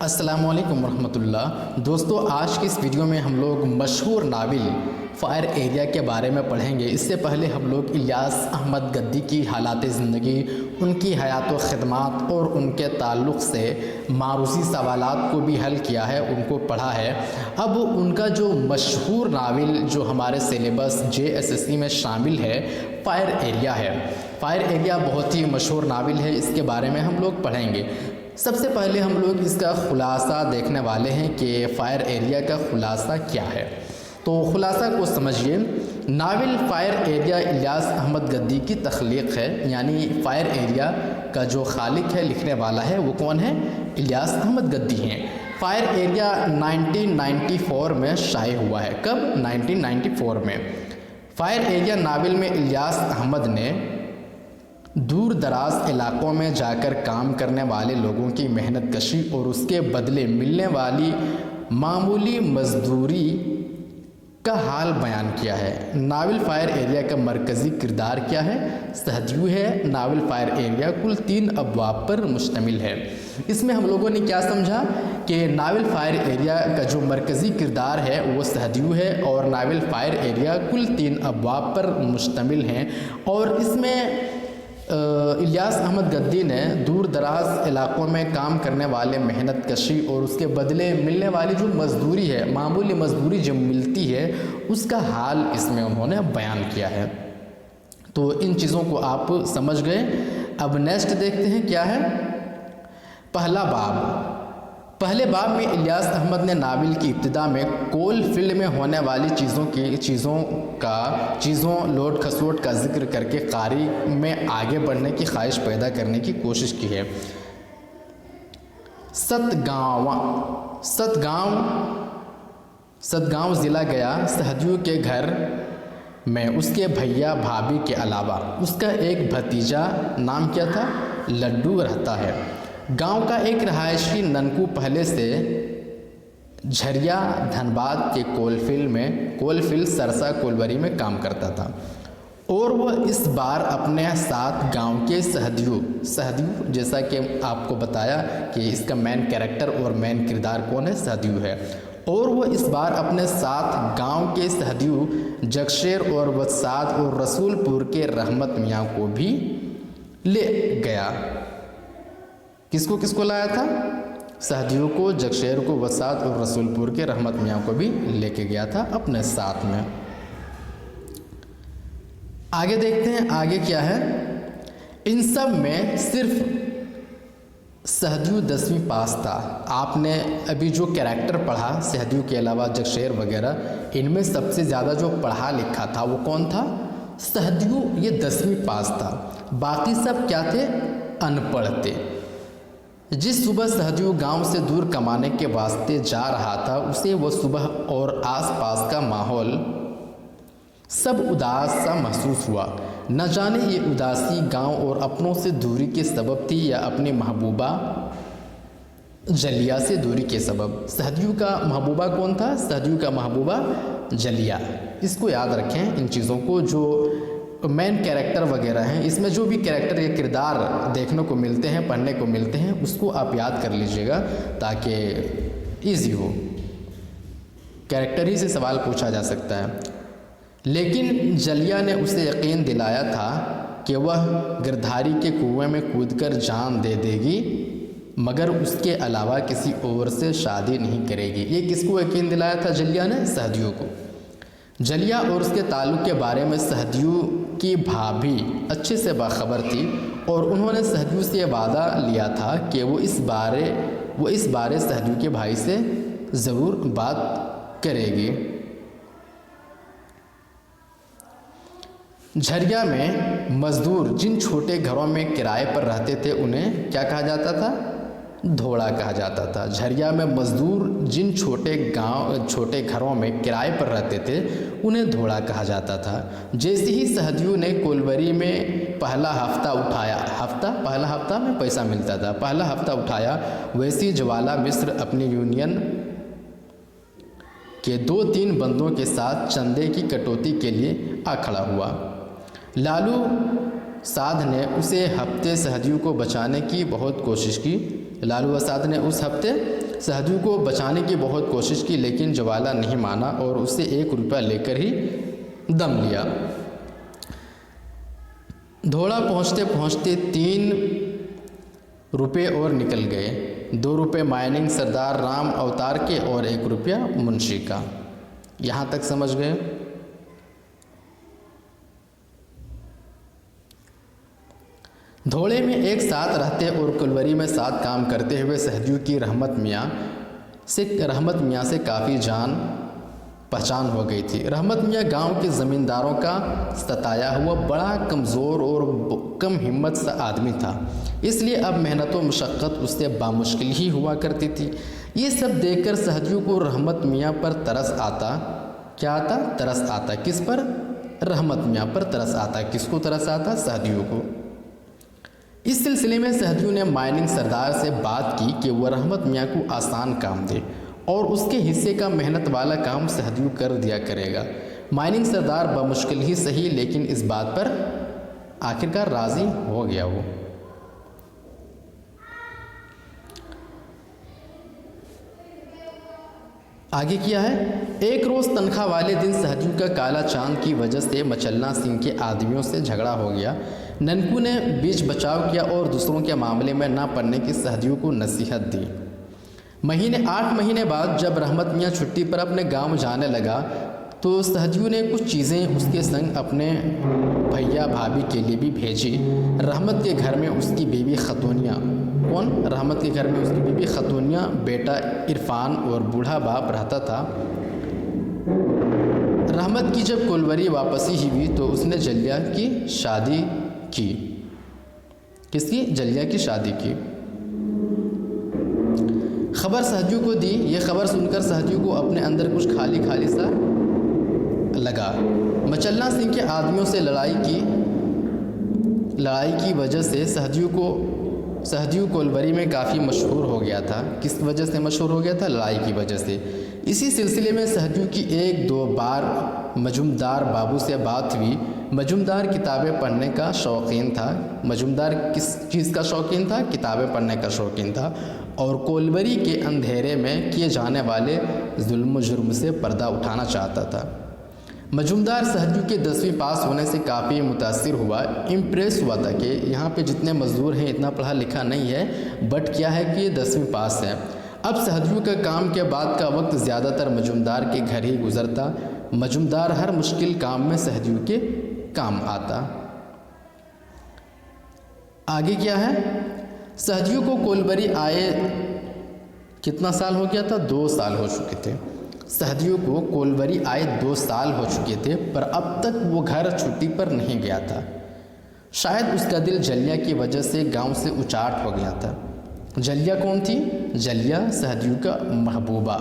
अस्सलामुअलैकुम वरहमतुल्लाह। दोस्तों, आज की इस वीडियो में हम लोग मशहूर नावल फ़ायर एरिया के बारे में पढ़ेंगे। इससे पहले हम लोग इलियास अहमद गद्दी की हालात ज़िंदगी, उनकी हयात व ख़िदमात और उनके ताल्लुक़ से मारूसी सवालात को भी हल किया है, उनको पढ़ा है। अब उनका जो मशहूर नावल जो हमारे सिलेबस JSSC में शामिल है, फ़ायर एरिया है। फ़ायर एरिया बहुत ही मशहूर नावल है, इसके बारे में हम लोग पढ़ेंगे। सबसे पहले हम लोग इसका ख़ुलासा देखने वाले हैं कि फ़ायर एरिया का ख़ुलासा क्या है। तो ख़ुलासा को समझिए। Novel fire area Ilyas Ahmed Gaddi की तख्लीक़ है, यानी फ़ायर एरिया का जो खालिक है, लिखने वाला है, वो कौन है? इलियास अहमद गद्दी हैं। फ़ायर एरिया 1994 में शाये हुआ है। कब? 1994 में। फ़ायर एरिया नावल में इलियास अहमद ने दूर दराज इलाक़ों में जाकर काम करने वाले लोगों की मेहनत कशी और उसके बदले मिलने वाली मामूली मजदूरी का हाल बयान किया है। नावल फ़ायर एरिया का मरकज़ी किरदार क्या है? सहदियू है। नावल फ़ायर एरिया कुल 3 अबवाब पर मुश्तमिल है। इसमें हम लोगों ने क्या समझा कि नावल फ़ायर एरिया का जो मरकज़ी किरदार है वो सहदियू है और नावल फ़ायर एरिया कुल 3 अबवाब पर मुश्तमिल हैं। और इसमें इलियास अहमद गद्दी ने दूर दराज इलाक़ों में काम करने वाले मेहनत कशी और उसके बदले मिलने वाली जो मजदूरी है, मामूली मजदूरी जो मिलती है, उसका हाल इसमें उन्होंने बयान किया है। तो इन चीज़ों को आप समझ गए। अब नेक्स्ट देखते हैं क्या है। पहला बाब। पहले बाब में इलियास अहमद ने नावल की इब्तिदा में कोल फील्ड में होने वाली चीज़ों लोड खसोट का जिक्र करके कारी में आगे बढ़ने की ख्वाहिश पैदा करने की कोशिश की है। सतगांव ज़िला गया। सहदियू के घर में उसके भैया भाभी के अलावा उसका एक भतीजा, नाम क्या था? लड्डू, रहता है। गांव का एक रहायशी ननकू पहले से झरिया धनबाद के कोलफील्ड सरसा कोलवरी में काम करता था और वह इस बार अपने साथ गांव के सहदियू, जैसा कि आपको बताया कि इसका मेन कैरेक्टर और मेन किरदार कौन है? सहदियू है। और वह इस बार अपने साथ गांव के सहदियू जगशेर और वसाद और रसूलपुर के रहमत मियाँ को भी ले गया। किसको किसको लाया था? सहदियों को, जगशेर को, वसाद और रसूलपुर के रहमत मियाँ को भी लेके गया था अपने साथ में। आगे देखते हैं आगे क्या है। इन सब में सिर्फ सहदियू 10वीं पास था। आपने अभी जो कैरेक्टर पढ़ा सहदियू के अलावा जगशेर वगैरह, इनमें सबसे ज़्यादा जो पढ़ा लिखा था वो कौन था? सहदियू, ये 10वीं पास था। बाकी सब क्या थे? अनपढ़ थे। जिस सुबह सहदियू गांव से दूर कमाने के वास्ते जा रहा था, उसे वह सुबह और आसपास का माहौल सब उदास सा महसूस हुआ। न जाने ये उदासी गांव और अपनों से दूरी के सबब थी या अपनी महबूबा जलिया से दूरी के सबब। सहदियू का महबूबा कौन था? सहदियू का महबूबा जलिया। इसको याद रखें, इन चीज़ों को। जो मेन कैरेक्टर वगैरह हैं, इसमें जो भी कैरेक्टर या किरदार देखने को मिलते हैं, पढ़ने को मिलते हैं, उसको आप याद कर लीजिएगा ताकि इजी हो। कैरेक्टर ही से सवाल पूछा जा सकता है। लेकिन जलिया ने उसे यकीन दिलाया था कि वह गिरधारी के कुएं में कूदकर जान दे देगी, मगर उसके अलावा किसी और से शादी नहीं करेगी। ये किसको यकीन दिलाया था जलिया ने? सहदियू को। जलिया और उसके ताल्लुक़ के बारे में सहदियू की भाभी अच्छे से बाखबर थी और उन्होंने सहदियू से वादा लिया था कि वो इस बारे सहदियू के भाई से ज़रूर बात करेगी। झरिया में मज़दूर जिन छोटे घरों में किराए पर रहते थे उन्हें क्या कहा जाता था? धोड़ा कहा जाता था। झरिया में मज़दूर जिन छोटे घरों में किराए पर रहते थे उन्हें धोड़ा कहा जाता था। जैसे ही सहदियू ने कोलवरी में पहला हफ्ता में पैसा मिलता था, पहला हफ्ता उठाया, वैसी ज्वाला मिस्र अपनी यूनियन के 2-3 बंदों के साथ चंदे की कटौती के लिए आ खड़ा हुआ। लालू साध ने उसे हफ्ते सहदियू को बचाने की बहुत कोशिश की। लालू साध ने उस हफ्ते सहजू को बचाने की बहुत कोशिश की, लेकिन ज्वाला नहीं माना और उससे 1 रुपया लेकर ही दम लिया। धोड़ा पहुँचते पहुँचते 3 रुपये और निकल गए। 2 रुपये माइनिंग सरदार राम अवतार के और 1 रुपया मुंशी का। यहाँ तक समझ गए। धोड़े में एक साथ रहते और कुलवरी में साथ काम करते हुए सहजू की रहमत मियाँ से काफ़ी जान पहचान हो गई थी। रहमत मियाँ गांव के ज़मींदारों का सताया हुआ बड़ा कमज़ोर और कम हिम्मत सा आदमी था, इसलिए अब मेहनत व मशक्क़त उससे बामुश्किल ही हुआ करती थी। ये सब देखकर सहजू को रहमत मियाँ पर तरस आता। क्या आता? तरस आता। किस पर? रहमत मियाँ पर तरस आता। किसको तरस आता? सहजू को। इस सिलसिले में सहजू ने माइनिंग सरदार से बात की कि वह रहमत मियाँ को आसान काम दे और उसके हिस्से का मेहनत वाला काम सहजू कर दिया करेगा। माइनिंग सरदार बमुश्किल ही सही, लेकिन इस बात पर आखिरकार राज़ी हो गया। वो आगे किया है। एक रोज़ तनख्वाह वाले दिन सहजू का काला चांद की वजह से मचलना सिंह के आदमियों से झगड़ा हो गया। ननकू ने बीच बचाव किया और दूसरों के मामले में ना पड़ने की सहजू को नसीहत दी। 8 महीने बाद जब रहमत मियाँ छुट्टी पर अपने गांव जाने लगा तो सहजू ने कुछ चीज़ें उसके संग अपने भैया भाभी के लिए भी भेजी। रहमत के घर में उसकी बीवी खतूनिया। कौन? रहमत के घर में उसकी बीवी खतूनिया, बेटा इरफान और बूढ़ा बाप रहता था। रहमत की जब कुलवरी वापसी ही हुई तो उसने जलिया की शादी की। किसकी? जलिया की शादी की। खबर सहजू को दी। ये खबर सुनकर सहजू को अपने अंदर कुछ खाली खाली सा लगा। मचलना सिंह के आदमियों से लड़ाई की वजह से सहजू कोलवरी में काफ़ी मशहूर हो गया था। किस वजह से मशहूर हो गया था? लड़ाई की वजह से। इसी सिलसिले में सहजू की 1-2 बार मजूमदार बाबू से बात हुई। मजूमदार किताबें पढ़ने का शौकीन था। मजूमदार किस चीज़ का शौकीन था? किताबें पढ़ने का शौकीन था और कोलवरी के अंधेरे में किए जाने वाले जुल्म जुर्म से पर्दा उठाना चाहता था। मजूमदार सहजू के 10वीं पास होने से काफ़ी मुतासिर हुआ, इम्प्रेस हुआ था कि यहाँ पे जितने मज़दूर हैं इतना पढ़ा लिखा नहीं है, बट क्या है कि ये 10वीं पास है। अब सहजू का काम के बाद का वक्त ज़्यादातर मजूमदार के घर ही गुजरता। मजूमदार हर मुश्किल काम में सहजू के काम आता। आगे क्या है? सहजू को कोलवरी आए कितना साल हो गया था? 2 साल हो चुके थे। सहजू को कोलवरी आए 2 साल हो चुके थे, पर अब तक वो घर छुट्टी पर नहीं गया था। शायद उसका दिल जलिया की वजह से गांव से उचाट हो गया था। जलिया कौन थी? जलिया सहजू का महबूबा।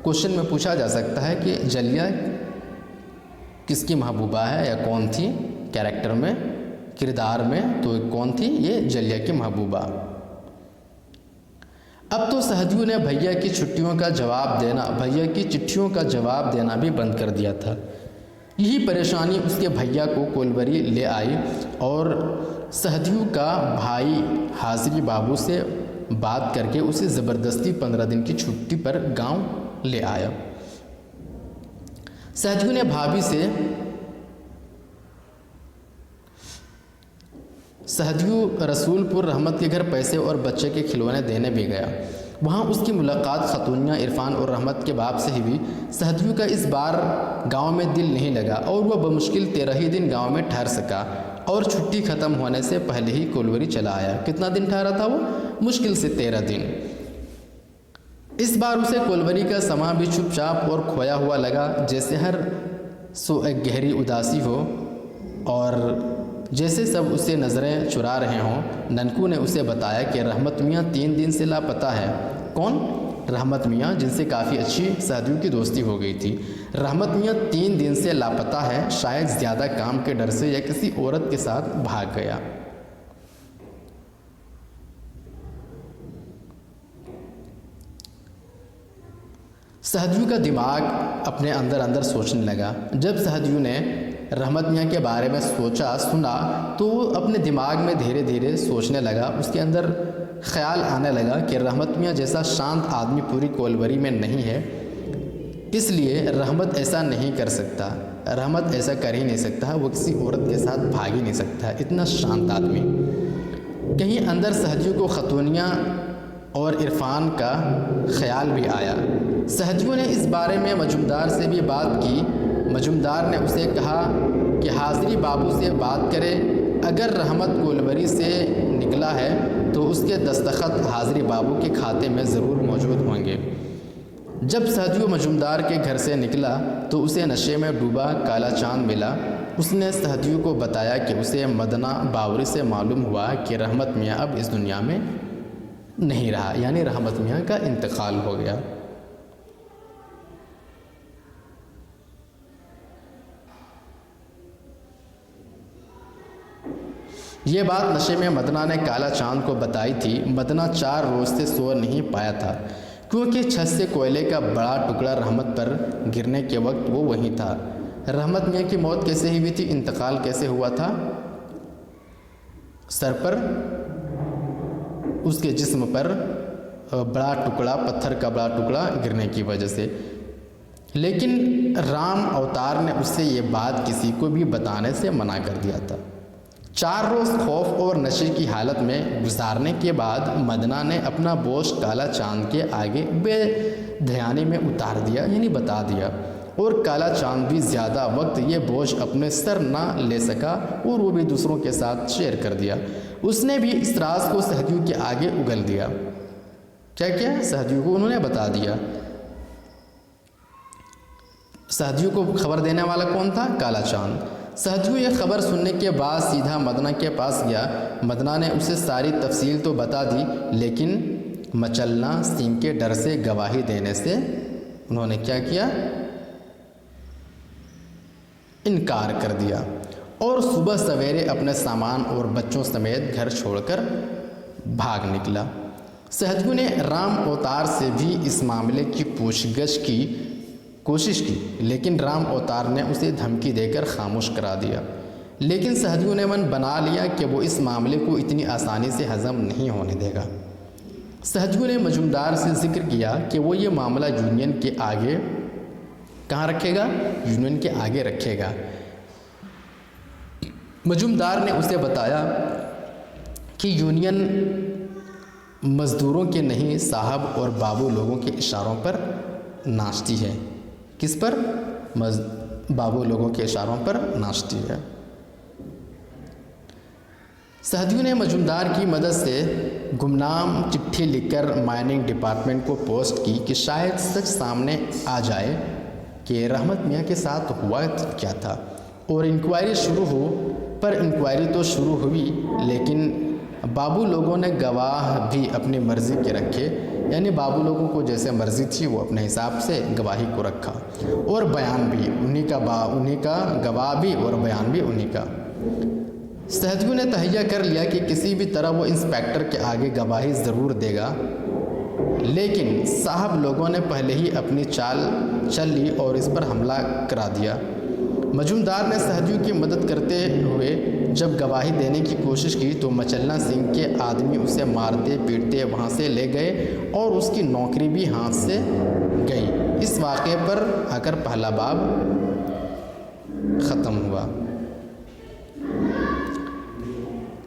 क्वेश्चन में पूछा जा सकता है कि जलिया किसकी महबूबा है या कौन थी? कैरेक्टर में, किरदार में तो कौन थी? ये जलिया की महबूबा। अब तो सहजू ने भैया की चिट्ठियों का जवाब देना भी बंद कर दिया था। यही परेशानी उसके भैया को कोलवरी ले आई और सहजू का भाई हाजिरी बाबू से बात करके उसे ज़बरदस्ती 15 दिन की छुट्टी पर गांव ले आया। सहजू ने भाभी से सहजू रसूलपुर रहमत के घर पैसे और बच्चे के खिलौने देने भी गया। वहाँ उसकी मुलाकात खतूनिया, इरफान और रहमत के बाप से ही हुई। सहजू का इस बार गांव में दिल नहीं लगा और वह बमुश्किल 13 ही दिन गांव में ठहर सका और छुट्टी ख़त्म होने से पहले ही कोलवरी चला आया। कितना दिन ठहरा था वो? मुश्किल से 13 दिन। इस बार उसे कोलवरी का समा भी चुपचाप और खोया हुआ लगा, जैसे हर सो एक गहरी उदासी हो और जैसे सब उसे नज़रें चुरा रहे हों। ननकू ने उसे बताया कि रहमत मियाँ 3 दिन से लापता है। कौन? रहमत मियाँ, जिनसे काफ़ी अच्छी सहजू की दोस्ती हो गई थी। रहमत मियाँ 3 दिन से लापता है, शायद ज़्यादा काम के डर से या किसी औरत के साथ भाग गया। सहजू का दिमाग अपने अंदर अंदर सोचने लगा। जब सहजू ने रहमत मियाँ के बारे में सुना तो वो अपने दिमाग में धीरे धीरे सोचने लगा। उसके अंदर ख्याल आने लगा कि रहमत मियाँ जैसा शांत आदमी पूरी कोलवरी में नहीं है, इसलिए रहमत ऐसा नहीं कर सकता, रहमत ऐसा कर ही नहीं सकता, वो किसी औरत के साथ भाग ही नहीं सकता, इतना शांत आदमी। कहीं अंदर सहजू को खतूनिया और इरफान का ख्याल भी आया। सहजू ने इस बारे में मजुमदार से भी बात की। मजुमदार ने उसे कहा कि हाज़री बाबू से बात करे, अगर रहमत कोलवरी से निकला है तो उसके दस्तखत हाज़री बाबू के खाते में ज़रूर मौजूद होंगे। जब सहजू मजुमदार के घर से निकला तो उसे नशे में डूबा काला चांद मिला। उसने सहजू को बताया कि उसे मदना बावरी से मालूम हुआ कि रहमत मियाँ अब इस दुनिया में नहीं रहा, यानी रहमत मियाँ का इंतकाल हो गया। ये बात नशे में मदना ने काला चांद को बताई थी। मदना 4 रोज़ से सो नहीं पाया था, क्योंकि छत से कोयले का बड़ा टुकड़ा रहमत पर गिरने के वक्त वो वहीं था। रहमत मियाँ की मौत कैसे हुई थी, इंतकाल कैसे हुआ था? सर पर उसके जिस्म पर बड़ा टुकड़ा, पत्थर का बड़ा टुकड़ा गिरने की वजह से। लेकिन राम अवतार ने उससे ये बात किसी को भी बताने से मना कर दिया था। 4 रोज़ खौफ और नशे की हालत में गुजारने के बाद मदना ने अपना बोझ काला चांद के आगे बेध्यानी में उतार दिया, यानी बता दिया, और काला चांद भी ज़्यादा वक्त ये बोझ अपने सर ना ले सका और वो भी दूसरों के साथ शेयर कर दिया। उसने भी इस राज को सहजू के आगे उगल दिया। क्या क्या? सहजू को उन्होंने बता दिया। सहजू को खबर देने वाला कौन था? काला चांद। सहजू ये खबर सुनने के बाद सीधा मदना के पास गया। मदना ने उसे सारी तफसील तो बता दी, लेकिन मचलना सिंह के डर से गवाही देने से उन्होंने क्या किया? इनकार कर दिया और सुबह सवेरे अपने सामान और बच्चों समेत घर छोड़कर भाग निकला। सहजू ने राम अवतार से भी इस मामले की पूछगछ की कोशिश की, लेकिन राम अवतार ने उसे धमकी देकर खामोश करा दिया। लेकिन सहजू ने मन बना लिया कि वो इस मामले को इतनी आसानी से हजम नहीं होने देगा। सहजू ने मजुमदार से जिक्र किया कि वो ये मामला यूनियन के आगे कहाँ रखेगा? यूनियन के आगे रखेगा। मजुमदार ने उसे बताया कि यूनियन मज़दूरों के नहीं, साहब और बाबू लोगों के इशारों पर नाचती है। किस पर? बाबू लोगों के इशारों पर नाचती है। सहजू ने मजुमदार की मदद से गुमनाम चिट्ठी लिखकर माइनिंग डिपार्टमेंट को पोस्ट की कि शायद सच सामने आ जाए कि रहमत मियाँ के साथ हुआ क्या था और इंक्वायरी शुरू हो। पर इंक्वायरी तो शुरू हुई, लेकिन बाबू लोगों ने गवाह भी अपनी मर्ज़ी के रखे, यानी बाबू लोगों को जैसे मर्ज़ी थी वो अपने हिसाब से गवाही को रखा, और बयान भी उन्हीं का गवाह भी और बयान भी उन्हीं का। सहजू ने तहैया कर लिया कि किसी भी तरह वो इंस्पेक्टर के आगे गवाही ज़रूर देगा, लेकिन साहब लोगों ने पहले ही अपनी चाल चल ली और इस पर हमला करा दिया। मजुमदार ने सहजू की मदद करते हुए जब गवाही देने की कोशिश की तो मचलना सिंह के आदमी उसे मारते पीटते वहाँ से ले गए और उसकी नौकरी भी हाथ से गई। इस वाक़े पर आकर पहला बाब ख़त्म हुआ।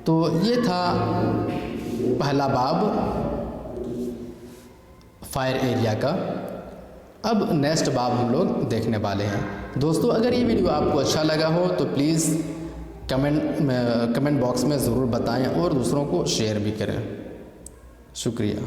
तो ये था पहला बाब फायर एरिया का। अब नेक्स्ट बाब हम लोग देखने वाले हैं। दोस्तों, अगर ये वीडियो आपको अच्छा लगा हो तो प्लीज़ कमेंट बॉक्स में ज़रूर बताएं और दूसरों को शेयर भी करें। शुक्रिया।